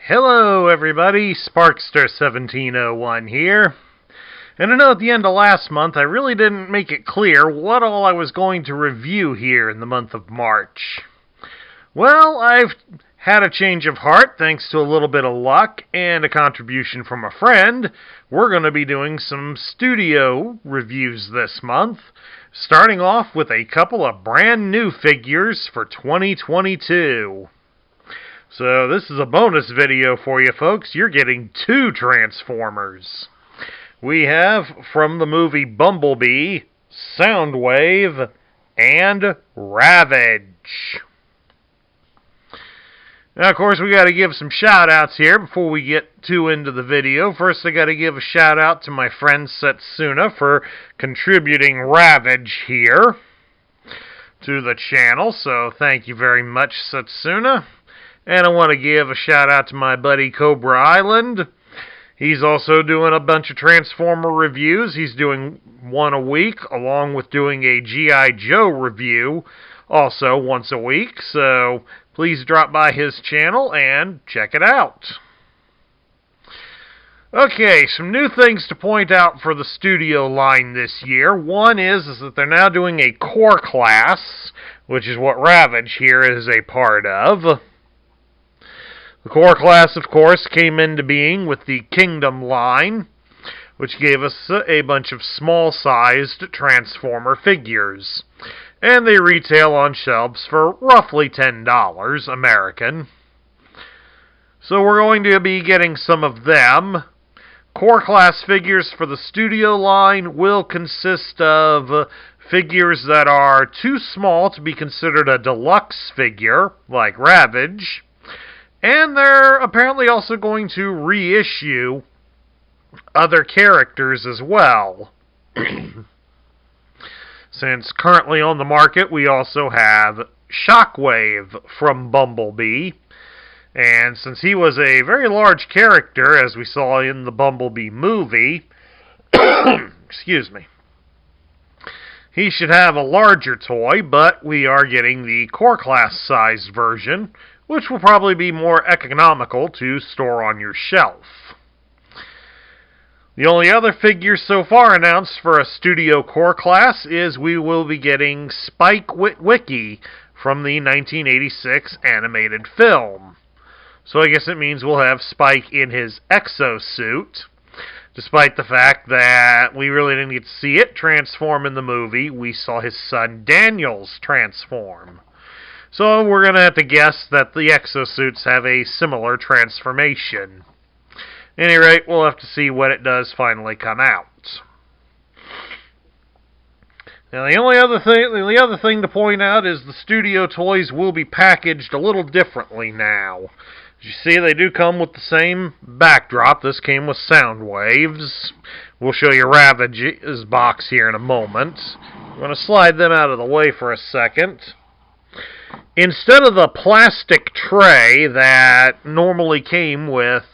Hello everybody, Sparkster1701 here. And I know at the end of last month I really didn't make it clear what all I was going to review here in the month of March. Well, I've had a change of heart thanks to a little bit of luck and a contribution from a friend. We're going to be doing some studio reviews this month, starting off with a couple of brand new figures for 2022. So this is a bonus video for you folks. You're getting two Transformers. We have from the movie Bumblebee, Soundwave and Ravage. Now, of course, we got to give some shout-outs here before we get too into the video. First, I got to give a shout-out to my friend Setsuna for contributing Ravage here to the channel. So, thank you very much, Setsuna. And I want to give a shout-out to my buddy Cobra Island. He's also doing a bunch of Transformer reviews. He's doing one a week, along with doing a G.I. Joe review, also once a week. So please drop by his channel and check it out. Okay, some new things to point out for the studio line this year. One is that they're now doing a core class, which is what Ravage here is a part of. The core class, of course, came into being with the Kingdom line, which gave us a bunch of small-sized Transformer figures. And they retail on shelves for roughly $10 American. So we're going to be getting some of them. Core class figures for the studio line will consist of figures that are too small to be considered a deluxe figure, like Ravage. And they're apparently also going to reissue other characters as well. Since currently on the market, we also have Shockwave from Bumblebee. And since he was a very large character, as we saw in the Bumblebee movie, excuse me, he should have a larger toy, but we are getting the core class sized version, which will probably be more economical to store on your shelf. The only other figure so far announced for a studio core class is we will be getting Spike Witwicky from the 1986 animated film. So I guess it means we'll have Spike in his exosuit, despite the fact that we really didn't get to see it transform in the movie. We saw his son Daniel's transform. So we're going to have to guess that the exosuits have a similar transformation. At any rate, we'll have to see when it does finally come out. Now the other thing to point out is the studio toys will be packaged a little differently now. As you see, they do come with the same backdrop. This came with Soundwaves. We'll show you Ravage's box here in a moment. I'm going to slide them out of the way for a second. Instead of the plastic tray that normally came with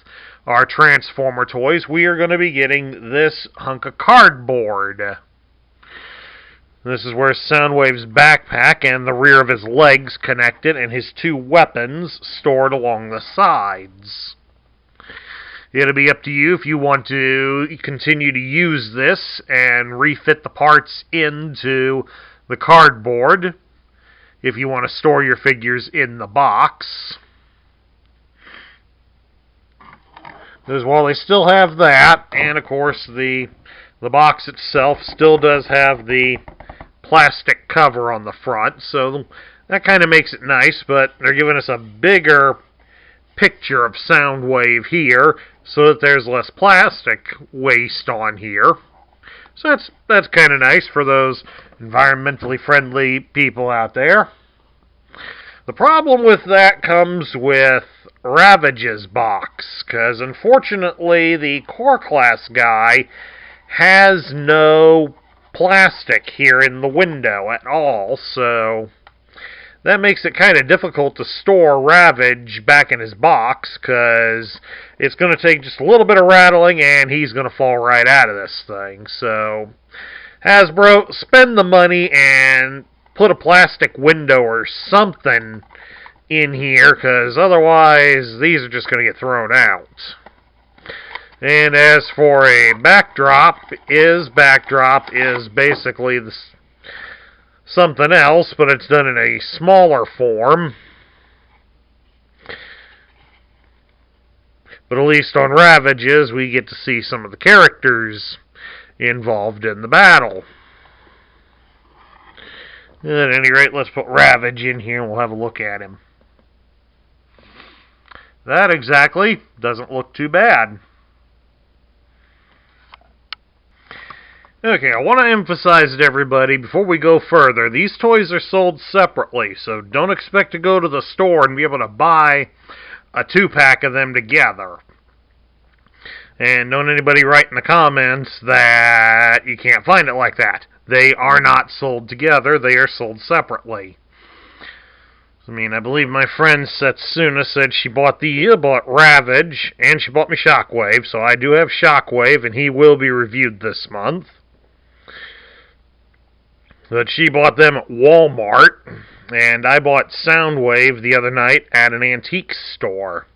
our Transformer toys, we are going to be getting this hunk of cardboard. This is where Soundwave's backpack and the rear of his legs connected, and his two weapons stored along the sides. It'll be up to you if you want to continue to use this and refit the parts into the cardboard, if you want to store your figures in the box. Because while they still have that, and of course the box itself still does have the plastic cover on the front, so that kind of makes it nice, but they're giving us a bigger picture of Soundwave here, so that there's less plastic waste on here. So that's kind of nice for those environmentally friendly people out there. The problem with that comes with Ravage's box, because unfortunately the core class guy has no plastic here in the window at all, so that makes it kind of difficult to store Ravage back in his box, because it's going to take just a little bit of rattling and he's going to fall right out of this thing. So Hasbro, spend the money and put a plastic window or something in here, because otherwise these are just going to get thrown out. And as for a backdrop is basically something else, but it's done in a smaller form. But at least on Ravages, we get to see some of the characters involved in the battle. At any rate, let's put Ravage in here and we'll have a look at him. That exactly doesn't look too bad. Okay, I want to emphasize to everybody, before we go further, these toys are sold separately, so don't expect to go to the store and be able to buy a 2-pack of them together. And don't anybody write in the comments that you can't find it like that. They are not sold together, they are sold separately. I mean, I believe my friend Setsuna said she bought Ravage, and she bought me Shockwave, so I do have Shockwave, and he will be reviewed this month. But she bought them at Walmart, and I bought Soundwave the other night at an antique store.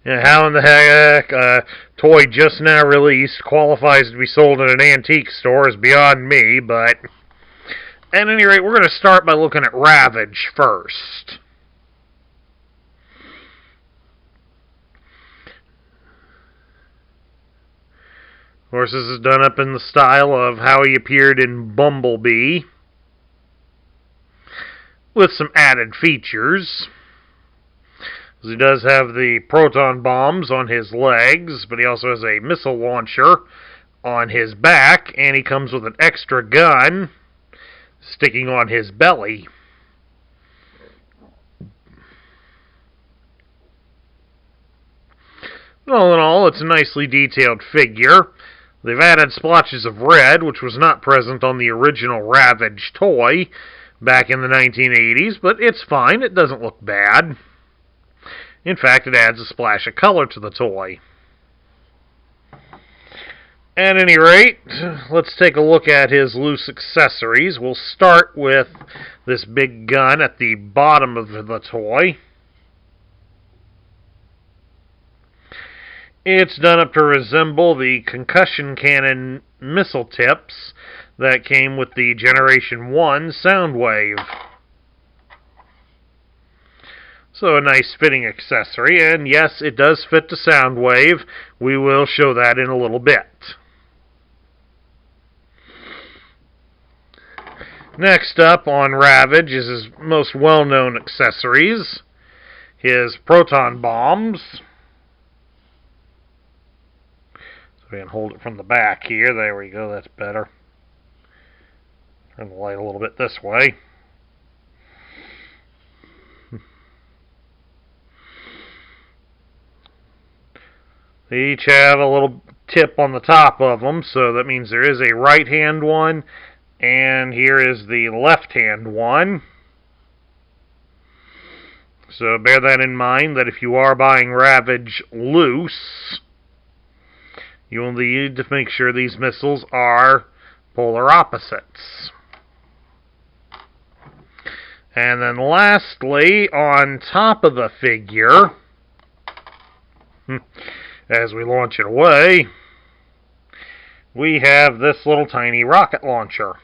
How in the heck a toy just now released qualifies to be sold at an antique store is beyond me, but at any rate, we're going to start by looking at Ravage first. Of course, this is done up in the style of how he appeared in Bumblebee, with some added features. He does have the Proton Bombs on his legs, but he also has a missile launcher on his back, and he comes with an extra gun sticking on his belly. All in all, it's a nicely detailed figure. They've added splotches of red, which was not present on the original Ravage toy back in the 1980s, but it's fine. It doesn't look bad. In fact, it adds a splash of color to the toy. At any rate, let's take a look at his loose accessories. We'll start with this big gun at the bottom of the toy. It's done up to resemble the concussion cannon missile tips that came with the Generation 1 Soundwave. So a nice fitting accessory, and yes, it does fit the Soundwave. We will show that in a little bit. Next up on Ravage is his most well-known accessories, his Proton Bombs. So we can hold it from the back here. There we go, that's better. Turn the light a little bit this way. They each have a little tip on the top of them, so that means there is a right-hand one, and here is the left-hand one. So bear that in mind, that if you are buying Ravage loose, you will need to make sure these missiles are polar opposites. And then lastly, on top of the figure, as we launch it away, we have this little tiny rocket launcher.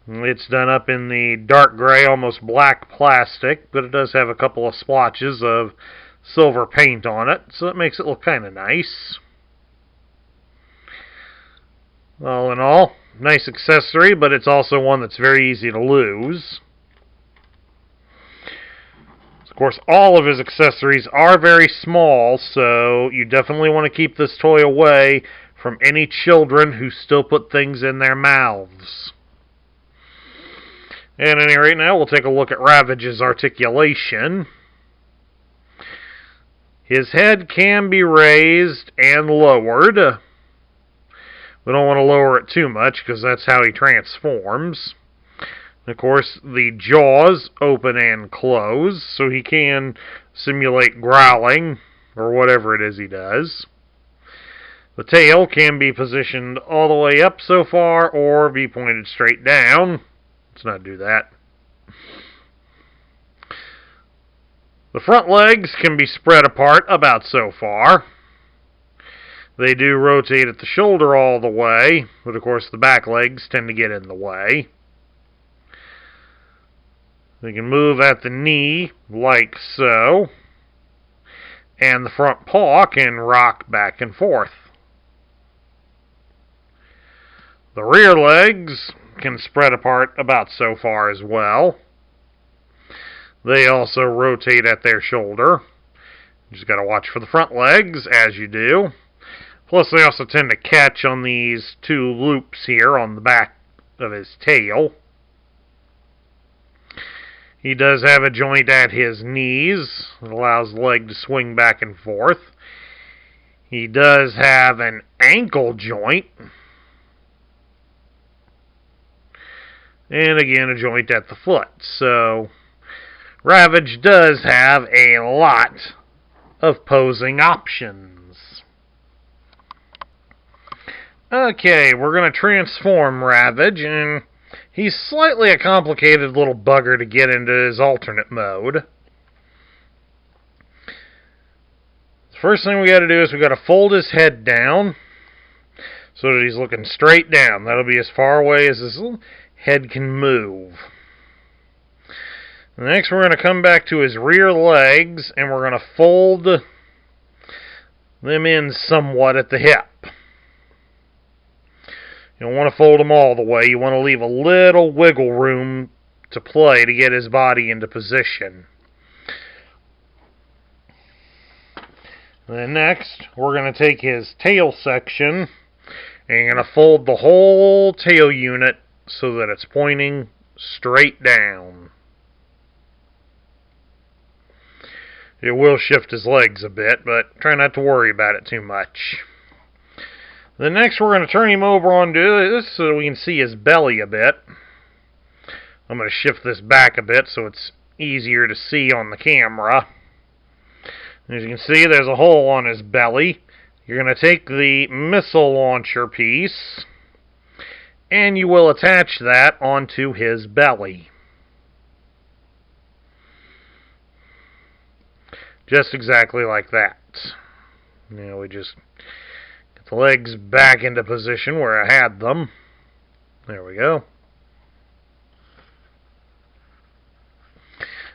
It's done up in the dark gray, almost black plastic, but it does have a couple of splotches of silver paint on it, so it makes it look kind of nice. All in all, nice accessory, but it's also one that's very easy to lose. Of course, all of his accessories are very small, so you definitely want to keep this toy away from any children who still put things in their mouths. And at any rate, now we'll take a look at Ravages Articulation. His head can be raised and lowered. We don't want to lower it too much because that's how he transforms. Of course, the jaws open and close, so he can simulate growling, or whatever it is he does. The tail can be positioned all the way up so far or be pointed straight down. Let's not do that. The front legs can be spread apart about so far. They do rotate at the shoulder all the way, but of course the back legs tend to get in the way. They can move at the knee like so, and the front paw can rock back and forth. The rear legs can spread apart about so far as well. They also rotate at their shoulder. You just got to watch for the front legs, as you do. Plus, they also tend to catch on these two loops here on the back of his tail. He does have a joint at his knees that allows the leg to swing back and forth. He does have an ankle joint. And again, a joint at the foot. So, Ravage does have a lot of posing options. Okay, we're going to transform Ravage, and he's slightly a complicated little bugger to get into his alternate mode. The first thing we got to do is we got to fold his head down so that he's looking straight down. That'll be as far away as his head can move. Next, we're going to come back to his rear legs, and we're going to fold them in somewhat at the hip. You don't want to fold them all the way. You want to leave a little wiggle room to play to get his body into position. And then next, we're going to take his tail section, and you're going to fold the whole tail unit so that it's pointing straight down. It will shift his legs a bit, but try not to worry about it too much. Then next we're going to turn him over onto this so we can see his belly a bit. I'm going to shift this back a bit so it's easier to see on the camera. As you can see, there's a hole on his belly. You're going to take the missile launcher piece, and you will attach that onto his belly. Just exactly like that. Now we just get the legs back into position where I had them. There we go.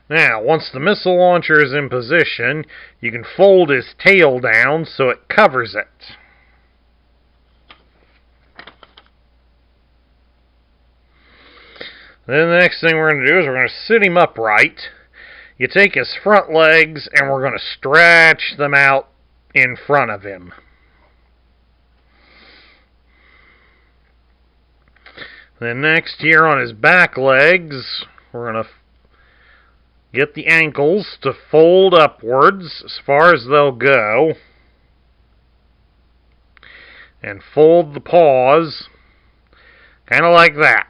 Now, once the missile launcher is in position, you can fold his tail down so it covers it. Then the next thing we're going to do is we're going to sit him upright. You take his front legs and we're going to stretch them out in front of him. Then next here on his back legs, we're going to get the ankles to fold upwards as far as they'll go. And fold the paws kind of like that.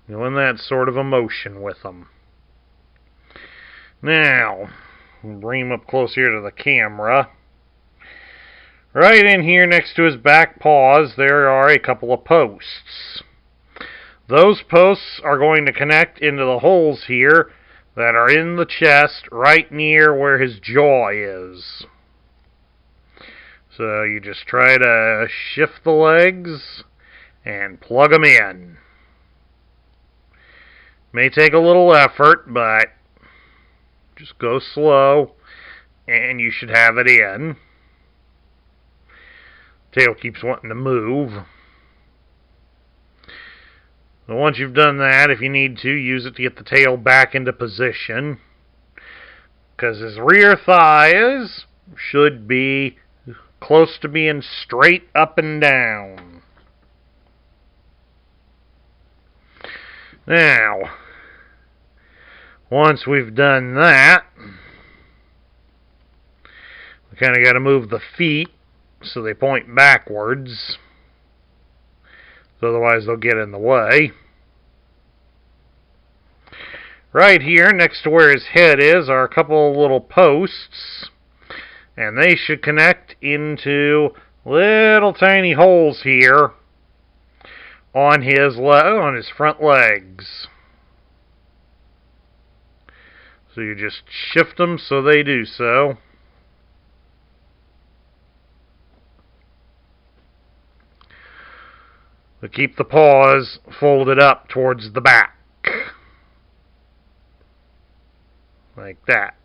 Doing that sort of a motion with them. Now, we'll bring him up close here to the camera. Right in here next to his back paws, there are a couple of posts. Those posts are going to connect into the holes here that are in the chest right near where his jaw is. So you just try to shift the legs and plug them in. May take a little effort, but just go slow and you should have it in. Tail keeps wanting to move. So once you've done that, if you need to, use it to get the tail back into position. Because his rear thighs should be close to being straight up and down. Now, once we've done that, we kind of got to move the feet so they point backwards. So otherwise they'll get in the way. Right here, next to where his head is, are a couple of little posts. And they should connect into little tiny holes here on his front legs. So you just shift them so they do so. But keep the paws folded up towards the back. Like that.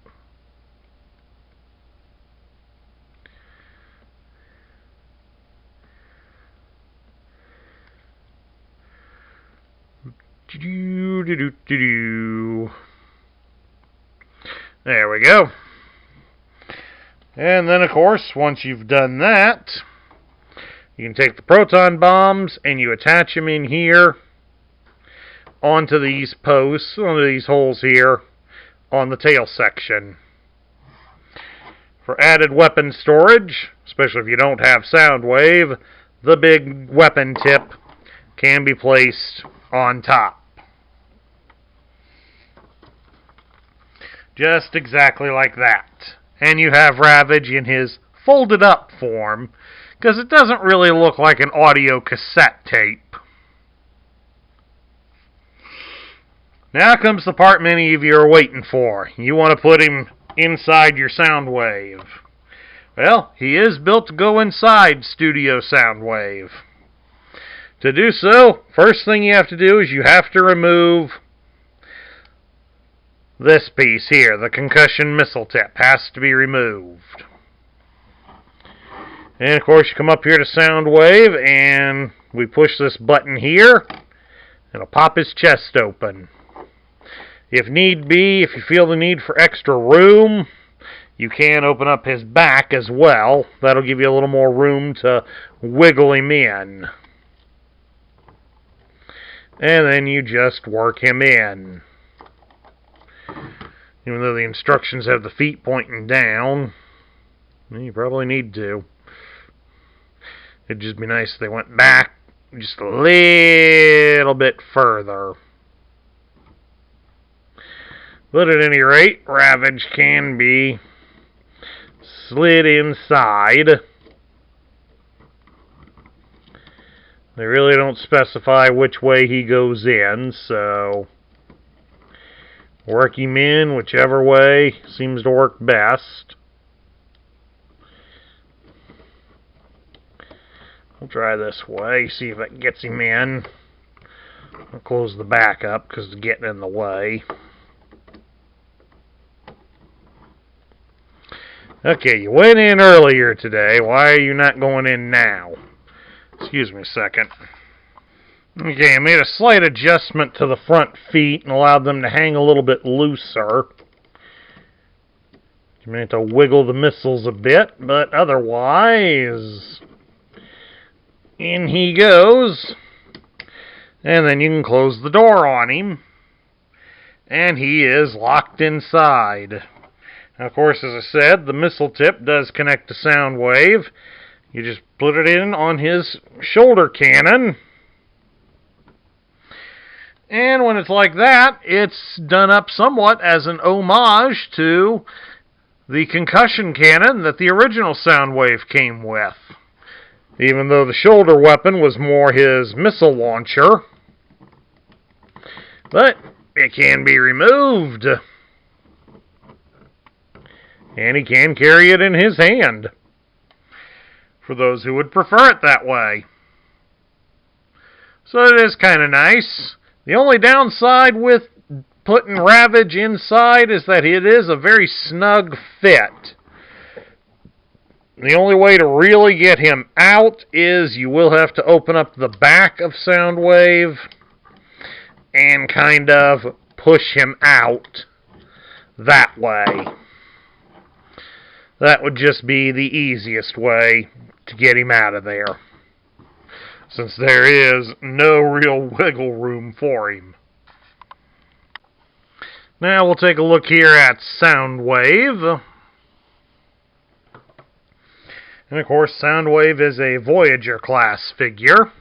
There we go. And then, of course, once you've done that, you can take the proton bombs and you attach them in here onto these posts, onto these holes here on the tail section. For added weapon storage, especially if you don't have Soundwave, the big weapon tip can be placed on top. Just exactly like that. And you have Ravage in his folded up form, because it doesn't really look like an audio cassette tape. Now comes the part many of you are waiting for. You want to put him inside your Soundwave. Well, he is built to go inside Studio Soundwave. To do so, first thing you have to do is you have to remove this piece here. The concussion missile tip has to be removed. And of course you come up here to Soundwave and we push this button here. It'll pop his chest open. If need be, if you feel the need for extra room, you can open up his back as well. That'll give you a little more room to wiggle him in. And then you just work him in. Even though the instructions have the feet pointing down, you probably need to. It'd just be nice if they went back just a little bit further. But at any rate, Ravage can be slid inside. They really don't specify which way he goes in, so work him in whichever way seems to work best. I'll try this way, see if that gets him in. I'll close the back up because it's getting in the way. Okay, you went in earlier today. Why are you not going in now? Excuse me a second. Okay, I made a slight adjustment to the front feet and allowed them to hang a little bit looser. You may have to wiggle the missiles a bit, but otherwise, in he goes. And then you can close the door on him. And he is locked inside. Now, of course, as I said, the missile tip does connect to Soundwave. You just put it in on his shoulder cannon. And when it's like that, it's done up somewhat as an homage to the concussion cannon that the original Soundwave came with. Even though the shoulder weapon was more his missile launcher. But it can be removed. And he can carry it in his hand. For those who would prefer it that way. So it is kind of nice. The only downside with putting Ravage inside is that it is a very snug fit. The only way to really get him out is you will have to open up the back of Soundwave and kind of push him out that way. That would just be the easiest way to get him out of there, since there is no real wiggle room for him. Now we'll take a look here at Soundwave. And of course, Soundwave is a Voyager class figure.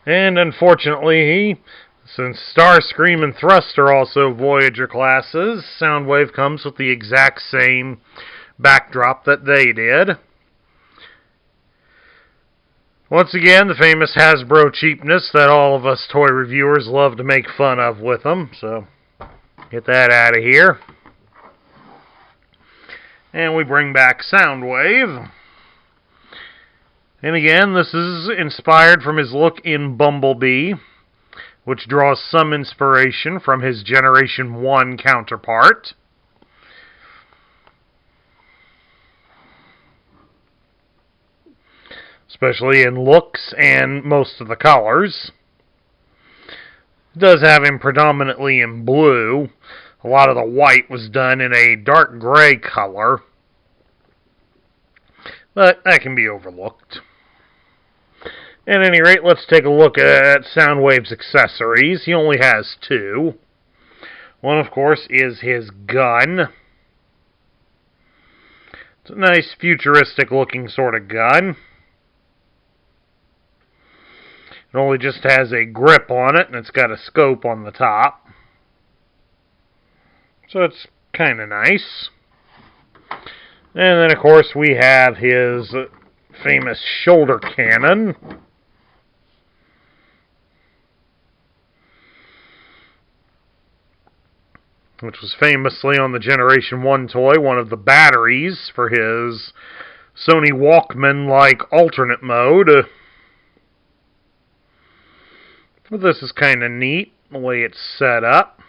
And unfortunately, he Since Starscream and Thrust are also Voyager classes, Soundwave comes with the exact same backdrop that they did. Once again, the famous Hasbro cheapness that all of us toy reviewers love to make fun of with them. So, get that out of here. And we bring back Soundwave. And again, this is inspired from his look in Bumblebee, which draws some inspiration from his Generation 1 counterpart. Especially in looks and most of the colors. It does have him predominantly in blue. A lot of the white was done in a dark gray color. But that can be overlooked. At any rate, let's take a look at Soundwave's accessories. He only has two. One, of course, is his gun. It's a nice futuristic looking sort of gun. It only just has a grip on it, and it's got a scope on the top. So it's kind of nice. And then, of course, we have his famous shoulder cannon. Which was famously on the Generation 1 toy, one of the batteries for his Sony Walkman-like alternate mode. But this is kind of neat, the way it's set up.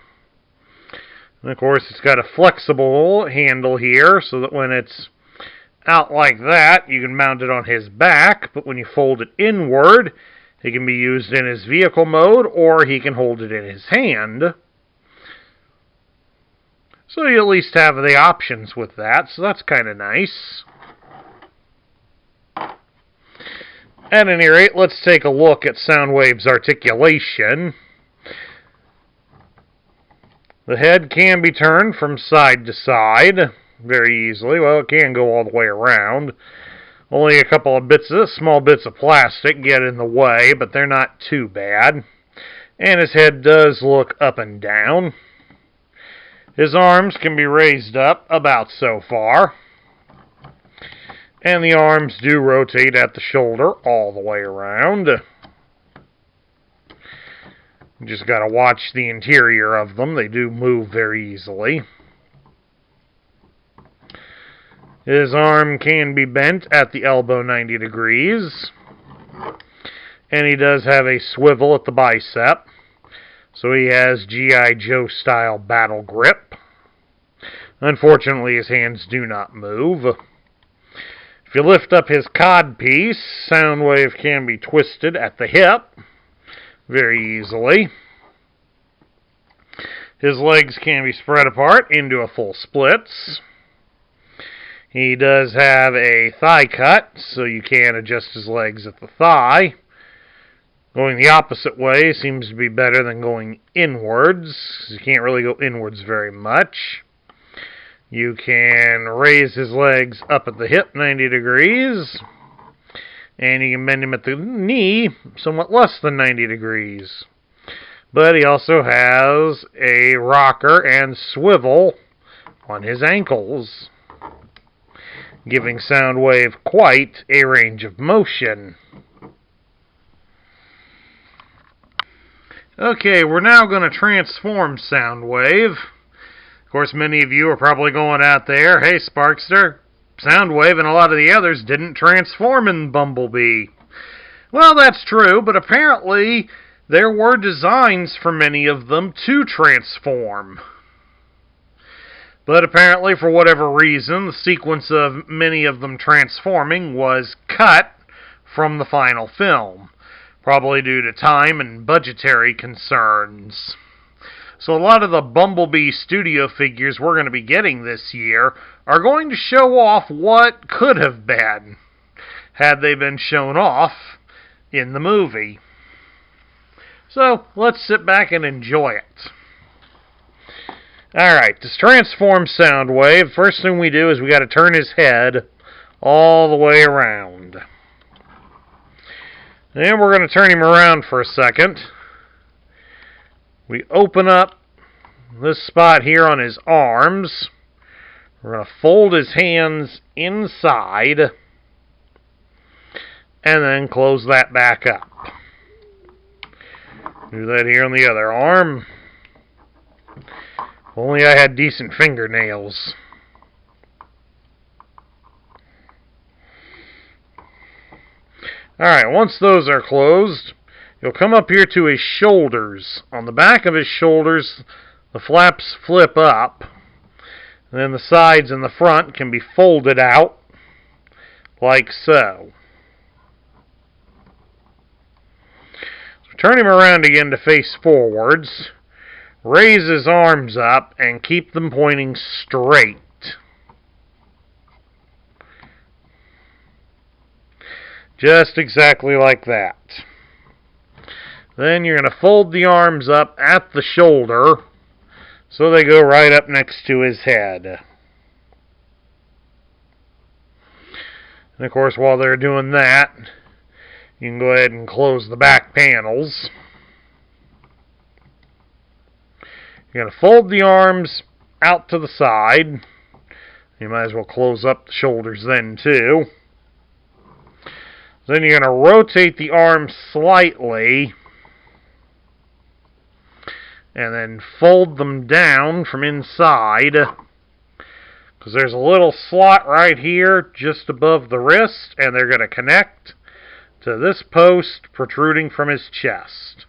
And of course, it's got a flexible handle here, so that when it's out like that, you can mount it on his back, but when you fold it inward, it can be used in his vehicle mode, or he can hold it in his hand. So you at least have the options with that, so that's kind of nice. At any rate, let's take a look at Soundwave's articulation. The head can be turned from side to side very easily. Well, it can go all the way around. Only a couple of small bits of plastic get in the way, but they're not too bad. And his head does look up and down. His arms can be raised up about so far. And the arms do rotate at the shoulder all the way around. You just got to watch the interior of them. They do move very easily. His arm can be bent at the elbow 90 degrees. And he does have a swivel at the bicep. So he has G.I. Joe style battle grip. Unfortunately, his hands do not move. If you lift up his codpiece, Soundwave can be twisted at the hip very easily. His legs can be spread apart into a full splits. He does have a thigh cut, so you can adjust his legs at the thigh. Going the opposite way seems to be better than going inwards. You can't really go inwards very much. You can raise his legs up at the hip 90 degrees. And you can bend him at the knee somewhat less than 90 degrees. But he also has a rocker and swivel on his ankles, giving Soundwave quite a range of motion. Okay, we're now going to transform Soundwave. Of course, many of you are probably going out there, hey Sparkster, Soundwave and a lot of the others didn't transform in Bumblebee. Well, that's true, but apparently there were designs for many of them to transform. But apparently, for whatever reason, the sequence of many of them transforming was cut from the final film. Probably due to time and budgetary concerns. So a lot of the Bumblebee studio figures we're going to be getting this year are going to show off what could have been had they been shown off in the movie. So let's sit back and enjoy it. Alright, to transform Soundwave, first thing we do is we got to turn his head all the way around. And we're going to turn him around for a second. We open up this spot here on his arms. We're going to fold his hands inside and then close that back up. Do that here on the other arm. If only I had decent fingernails. Alright, once those are closed, you'll come up here to his shoulders. On the back of his shoulders, the flaps flip up. And then the sides and the front can be folded out like so. Turn him around again to face forwards. Raise his arms up and keep them pointing straight. Just exactly like that. Then you're going to fold the arms up at the shoulder so they go right up next to his head. And of course, while they're doing that, you can go ahead and close the back panels. You're going to fold the arms out to the side. You might as well close up the shoulders then too. Then you're going to rotate the arms slightly and then fold them down from inside, because there's a little slot right here just above the wrist, and they're going to connect to this post protruding from his chest.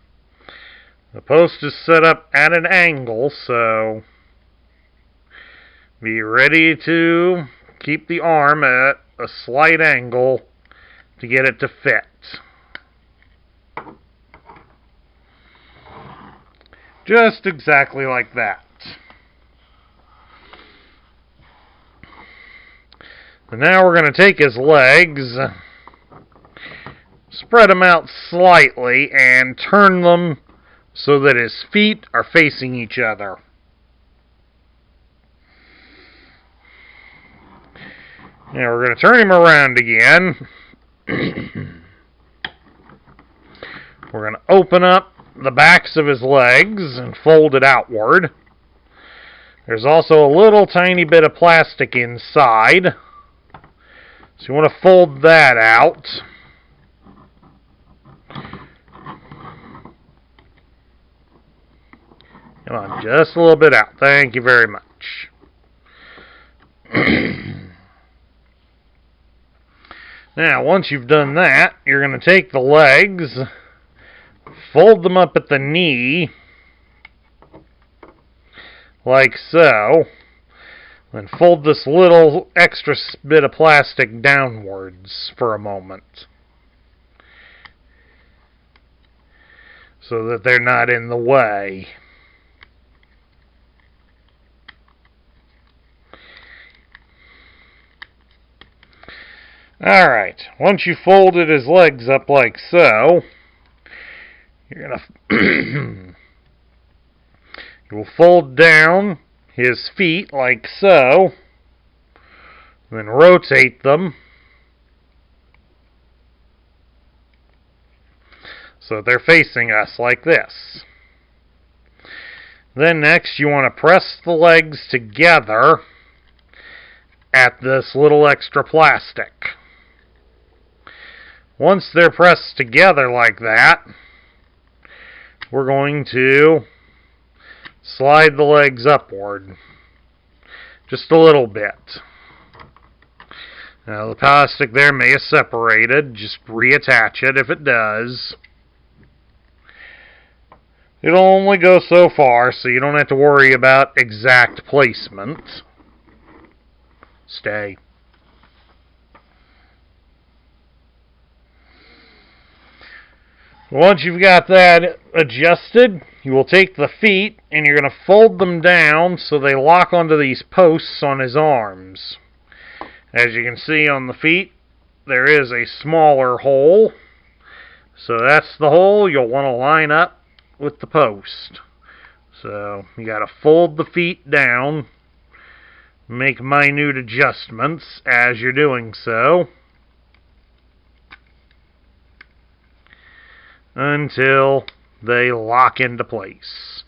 The post is set up at an angle, so be ready to keep the arm at a slight angle to get it to fit. Just exactly like that. And now we're going to take his legs, spread them out slightly, and turn them so that his feet are facing each other. Now we're going to turn him around again. We're going to open up the backs of his legs and fold it outward. There's also a little tiny bit of plastic inside, so you want to fold that out. Come on, just a little bit out. Thank you very much. Now, once you've done that, you're going to take the legs, fold them up at the knee, like so, and fold this little extra bit of plastic downwards for a moment, so that they're not in the way. Alright, once you folded his legs up like so, you're going to you'll fold down his feet like so, then rotate them so that they're facing us like this. Then next you want to press the legs together at this little extra plastic. Once they're pressed together like that, we're going to slide the legs upward just a little bit. Now the plastic there may have separated. Just reattach it if it does. It'll only go so far, so you don't have to worry about exact placement. Stay. Once you've got that adjusted, you will take the feet and you're going to fold them down so they lock onto these posts on his arms. As you can see on the feet, there is a smaller hole. So that's the hole you'll want to line up with the post. So you got to fold the feet down, make minute adjustments as you're doing so, until they lock into place.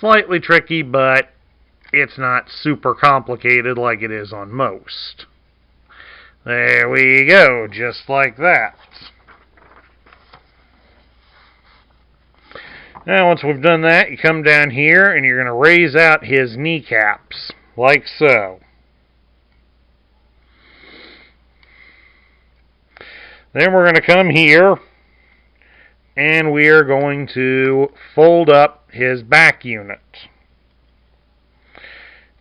slightly tricky, but it's not super complicated like it is on most. There we go, just like that. Now, once we've done that, you come down here and you're going to raise out his kneecaps, like so. Then we're going to come here and we are going to fold up his back unit.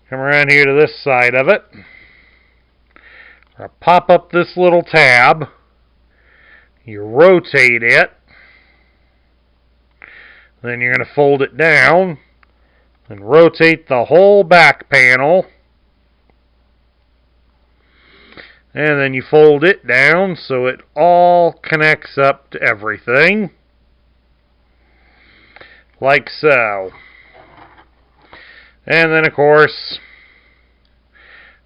Come around here to this side of it. Pop up this little tab. You rotate it. Then you're going to fold it down and rotate the whole back panel. And then you fold it down so it all connects up to everything. Like so. And then, of course,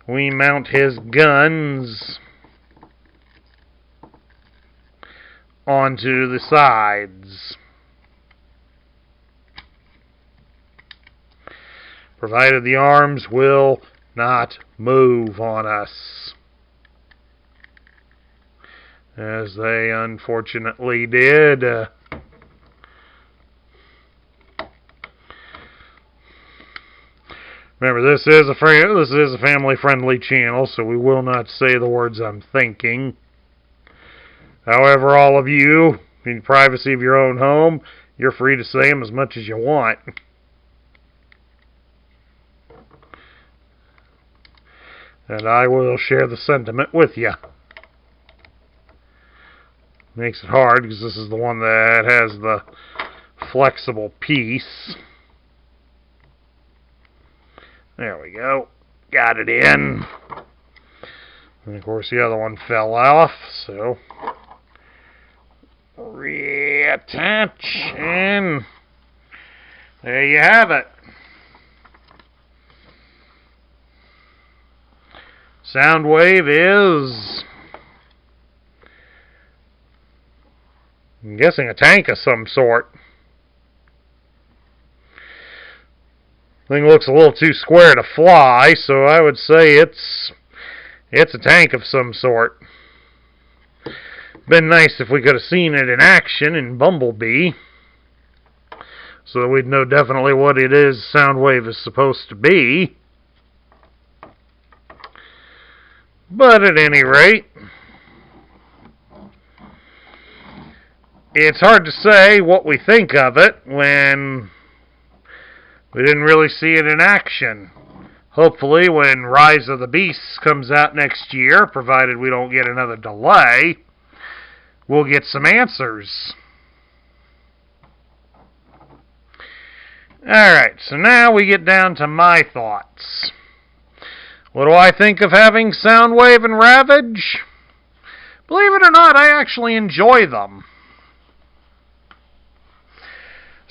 we mount his guns onto the sides. Provided the arms will not move on us, as they unfortunately did. Remember, this is a family-friendly channel, so we will not say the words I'm thinking. However, all of you, in the privacy of your own home, you're free to say them as much as you want. And I will share the sentiment with you. Makes it hard because this is the one that has the flexible piece. There we go. Got it in. And of course the other one fell off, so reattach, and there you have it. Soundwave is, I'm guessing, a tank of some sort. Thing looks a little too square to fly, so I would say it's a tank of some sort. Been nice if we could have seen it in action in Bumblebee, so that we'd know definitely what it is Soundwave is supposed to be. But at any rate, it's hard to say what we think of it when we didn't really see it in action. Hopefully when Rise of the Beasts comes out next year, provided we don't get another delay, we'll get some answers. Alright, so now we get down to my thoughts. What do I think of having Soundwave and Ravage? Believe it or not, I actually enjoy them.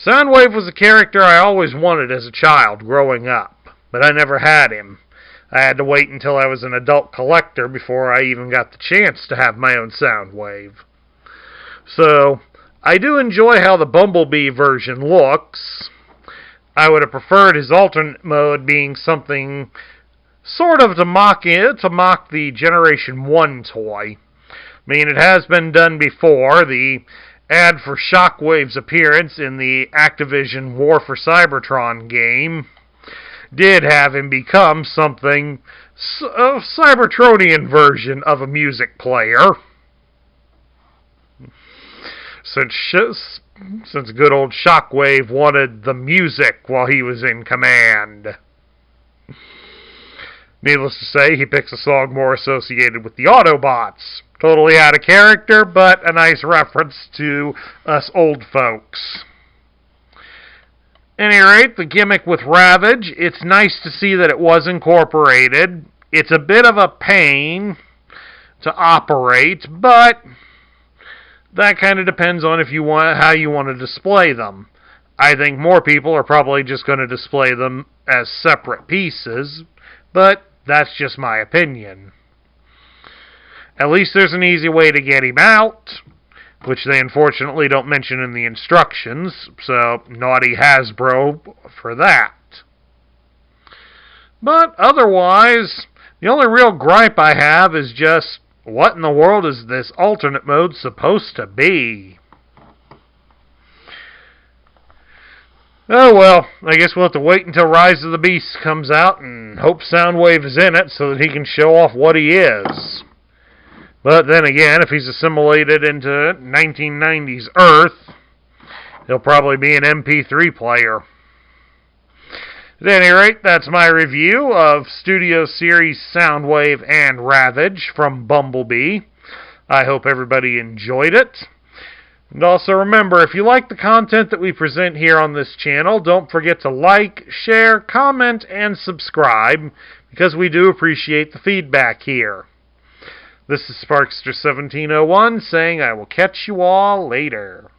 Soundwave was a character I always wanted as a child growing up, but I never had him. I had to wait until I was an adult collector before I even got the chance to have my own Soundwave. So, I do enjoy how the Bumblebee version looks. I would have preferred his alternate mode being something sort of to mock the Generation 1 toy. I mean, it has been done before. The ad for Shockwave's appearance in the Activision War for Cybertron game did have him become something, a Cybertronian version of a music player. Since good old Shockwave wanted the music while he was in command. Needless to say, he picks a song more associated with the Autobots. Totally out of character, but a nice reference to us old folks. At any rate, the gimmick with Ravage, it's nice to see that it was incorporated. It's a bit of a pain to operate, but that kind of depends on how you want to display them. I think more people are probably just going to display them as separate pieces, but that's just my opinion. At least there's an easy way to get him out. which they unfortunately don't mention in the instructions, so naughty Hasbro for that. But otherwise, the only real gripe I have is just, what in the world is this alternate mode supposed to be? Oh well, I guess we'll have to wait until Rise of the Beast comes out and hope Soundwave is in it so that he can show off what he is. But then again, if he's assimilated into 1990s Earth, he'll probably be an MP3 player. At any rate, that's my review of Studio Series Soundwave and Ravage from Bumblebee. I hope everybody enjoyed it. And also remember, if you like the content that we present here on this channel, don't forget to like, share, comment, and subscribe, because we do appreciate the feedback here. This is Sparkster1701 saying I will catch you all later.